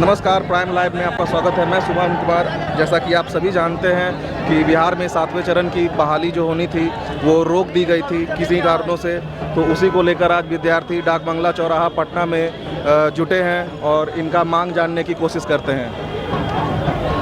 नमस्कार, prime live में आपका स्वागत है। मैं शुभम कुमार। जैसा कि आप सभी जानते हैं कि बिहार में 7वें चरण की बहाली जो होनी थी वो रोक दी गई थी किसी कारणों से। तो उसी को लेकर आज विद्यार्थी डाक बंगला चौराहा पटना में जुटे हैं और इनका मांग जानने की कोशिश करते हैं।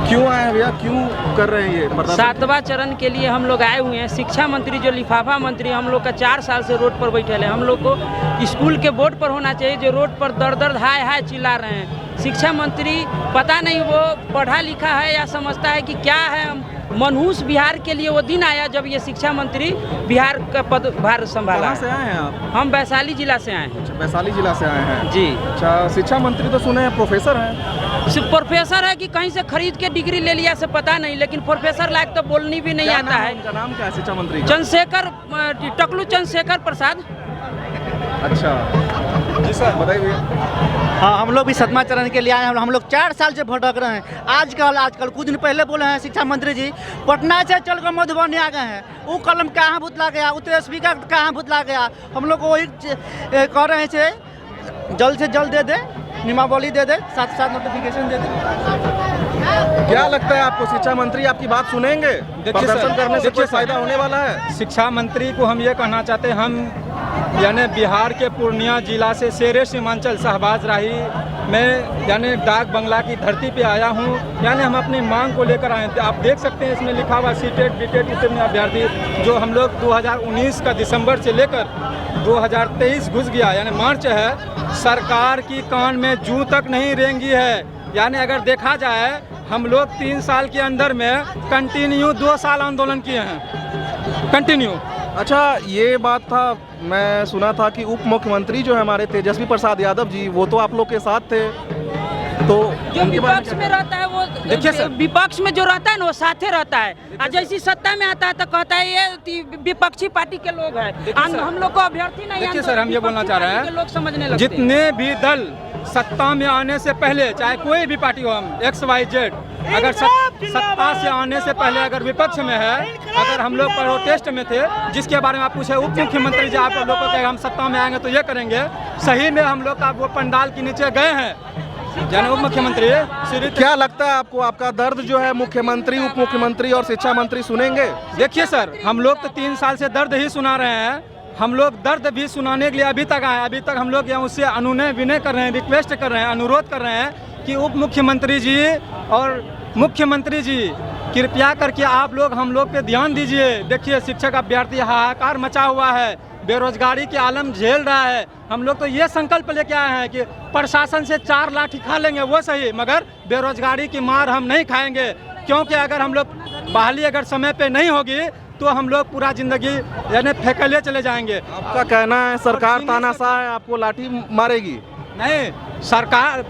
क्यों आए हैं भैया, क्यों कर रहे हैं ये? 7वां चरण के लिए हम लोग आए हुए हैं। शिक्षा मंत्री जो लिफाफा मंत्री हम लोग का 4 साल से रोड पर बैठे हैं। हम लोग को स्कूल के बोर्ड पर होना चाहिए, जो रोड पर दर दर हाय हाय चिल्ला रहे हैं। शिक्षा मंत्री पता नहीं वो पढ़ा लिखा है या समझता है कि क्या है। मनहूस बिहार के लिए वो दिन आया जब ये शिक्षा मंत्री बिहार का पदभार संभाला। कहाँ से आए हैं आप? हम वैशाली जिला से आए हैं। अच्छा, वैशाली जिला से आए हैं जी। अच्छा, शिक्षा मंत्री तो सुने हैं प्रोफेसर हैं। सिर्फ प्रोफेसर है कि कहीं से खरीद के डिग्री ले लिया से पता नहीं, लेकिन प्रोफेसर लायक तो बोलनी भी नहीं आता है। उनका नाम क्या है शिक्षा मंत्री का? चंद्रशेखर टकलू चंद्रशेखर प्रसाद। अच्छा जी सर, बताइए। हाँ, हम लोग भी 7वां चरण के लिए आए हैं। हम लोग 4 साल से भटक रहे हैं। आजकल कुछ दिन पहले बोले हैं शिक्षा मंत्री जी पटना से चलकर मधुबनी आ गए हैं। वो कलम कहाँ भुतला गया, वो तो स्पीकर कहाँ भुतला गया। हम लोग को वही कह रहे थे जल्द से जल्द दे दे, नियमावली दे दे, साथ साथ नोटिफिकेशन दे दे। क्या लगता है आपको, शिक्षा मंत्री आपकी बात सुनेंगे? प्रदर्शन करने से कोई फायदा होने वाला है? शिक्षा मंत्री को हम ये कहना चाहते हैं, हम यानी बिहार के पूर्णिया जिला से शेरे सीमांचल शहबाज राही मैं यानी डाक बंगला की धरती पे आया हूँ। यानी हम अपनी मांग को लेकर आए थे। आप देख सकते हैं इसमें लिखा हुआ सीटेट बीटेट इतने अभ्यर्थी जो हम लोग 2019 का दिसंबर से लेकर 2023 घुस गया यानी मार्च है, सरकार की कान में जूं तक नहीं रेंगी है। यानी अगर देखा जाए हम लोग 3 साल के अंदर में कंटिन्यू 2 साल आंदोलन किए हैं, कंटिन्यू। अच्छा, ये बात था, मैं सुना था कि उप मुख्यमंत्री जो है हमारे तेजस्वी प्रसाद यादव जी, वो तो आप लोग के साथ थे। तो जो विपक्ष में रहता है वो देखिए सर, विपक्ष में जो रहता है ना वो साथे रहता है, और जैसी सत्ता में आता है तो कहता है ये विपक्षी पार्टी के लोग हैं। हम लोग को अभ्यर्थी नहीं। देखिए सर, हम ये बोलना चाह रहे हैं, लोग समझने लगते हैं जितने भी दल सत्ता में आने से पहले, चाहे कोई भी पार्टी हो, हम XYZ, अगर सत्ता से आने से पहले अगर विपक्ष में है, अगर हम लोग प्रोटेस्ट में थे, जिसके बारे में आप पूछे उप मुख्यमंत्री जी आप लोग को कहे हम सत्ता में आएंगे तो ये करेंगे, सही में हम लोग का वो पंडाल के नीचे गए हैं यानी उप मुख्यमंत्री। क्या लगता है आपको, आपका दर्द जो है मुख्यमंत्री, उप मुख्यमंत्री और शिक्षा मंत्री सुनेंगे? देखिए सर, हम लोग तो 3 साल से दर्द ही सुना रहे हैं। हम लोग दर्द भी सुनाने के लिए अभी तक आए। अभी तक हम लोग यहाँ उससे अनुनय विनय कर रहे हैं, रिक्वेस्ट कर रहे हैं, अनुरोध कर रहे हैं कि उप मुख्यमंत्री जी और मुख्यमंत्री जी कृपया करके आप लोग हम लोग पे ध्यान दीजिए। देखिए शिक्षक अभ्यर्थी हाहाकार मचा हुआ है, बेरोजगारी के आलम झेल रहा है। हम लोग तो ये संकल्प लेके आए हैं कि प्रशासन से 4 लाठी खा लेंगे वो सही, मगर बेरोजगारी की मार हम नहीं खाएंगे। क्योंकि अगर हम लोग बहाली अगर समय पे नहीं होगी तो हम लोग पूरा जिंदगी यानी फेंकले चले जाएंगे। आपका कहना है सरकार तानाशाह है, आपको लाठी मारेगी? नहीं, सरकार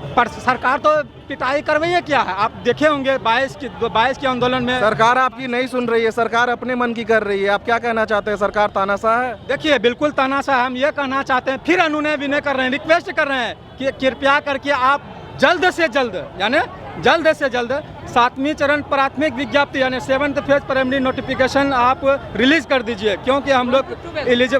तो पिटाई करवाइए क्या है। आप देखे होंगे 22 के आंदोलन में सरकार आपकी नहीं सुन रही है, सरकार अपने मन की कर रही है। आप क्या कहना चाहते हैं, सरकार तानाशाह है? देखिए बिल्कुल तानाशाह। हम ये कहना चाहते हैं, फिर अनुनय विनय कर रहे हैं, रिक्वेस्ट कर रहे हैं कि कृपया करके आप जल्द से जल्द यानी जल्द से जल्द 7वीं चरण प्राथमिक विज्ञप्ति यानी 7th फेज प्राइमरी नोटिफिकेशन आप रिलीज कर दीजिए। क्योंकि हम लोग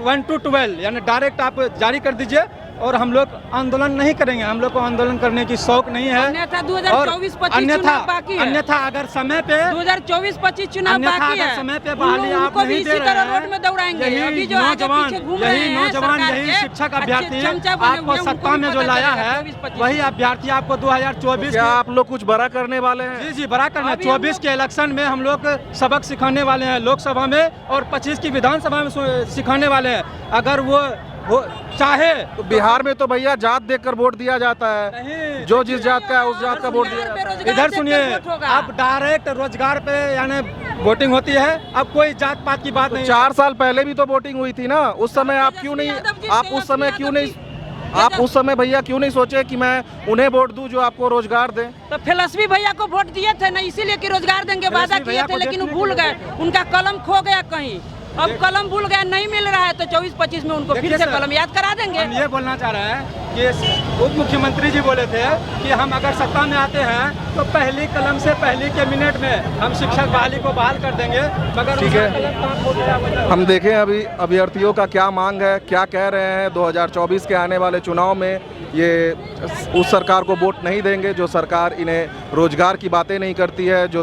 1 to 12 यानी डायरेक्ट आप जारी कर दीजिए और हम लोग आंदोलन नहीं करेंगे। हम लोग को आंदोलन करने की शौक नहीं है। अन्यथा 2024-25 चुनाव बाकी है। अन्यथा अगर समय पे 2024-25 चुनाव बाकी है, समय पे बहाली आप नहीं दे रहे हैं, रोड में दौड़ाएंगे। यही नौजवान यही शिक्षक अभ्यर्थी आपको सत्ता में जो लाया है, वही अभ्यर्थी आपको 2024 क्या आप लोग कुछ बड़ा करने वाले हैं? जी बड़ा करना। 24 के इलेक्शन में हम लोग सबक सिखाने वाले हैं लोकसभा में, और 25 की विधानसभा में सिखाने वाले हैं। अगर वो चाहे तो बिहार में तो भैया जात देखकर वोट दिया जाता है, जो जिस जात का है उस जात का वोट दिया जाता है। इधर सुनिए, अब डायरेक्ट रोजगार पे यानी वोटिंग होती है। अब कोई जात पात की बात नहीं। 4 साल पहले भी तो वोटिंग हुई थी ना, उस समय आप क्यों नहीं, आप उस समय भैया क्यों नहीं सोचे कि मैं उन्हें वोट दूं जो आपको रोजगार दें? तो फिलॉसफी भैया को वोट दिए थे ना, इसीलिए कि रोजगार देंगे वादा किए थे, लेकिन वो भूल गए। उनका कलम खो गया कहीं, अब कलम भूल गया, नहीं मिल रहा है। तो 24-25 में उनको फिर से कलम याद करा देंगे। हम ये बोलना चाह रहे हैं कि उप मुख्यमंत्री जी बोले थे कि हम अगर सत्ता में आते हैं तो पहली कलम से पहली के मिनट में हम शिक्षक बहाली को बहाल कर देंगे। मगर ठीक है, हम देखें अभी अभ्यर्थियों का क्या मांग है, क्या कह रहे हैं 2024 के आने वाले चुनाव में ये उस सरकार को वोट नहीं देंगे जो सरकार इन्हें रोजगार की बातें नहीं करती है, जो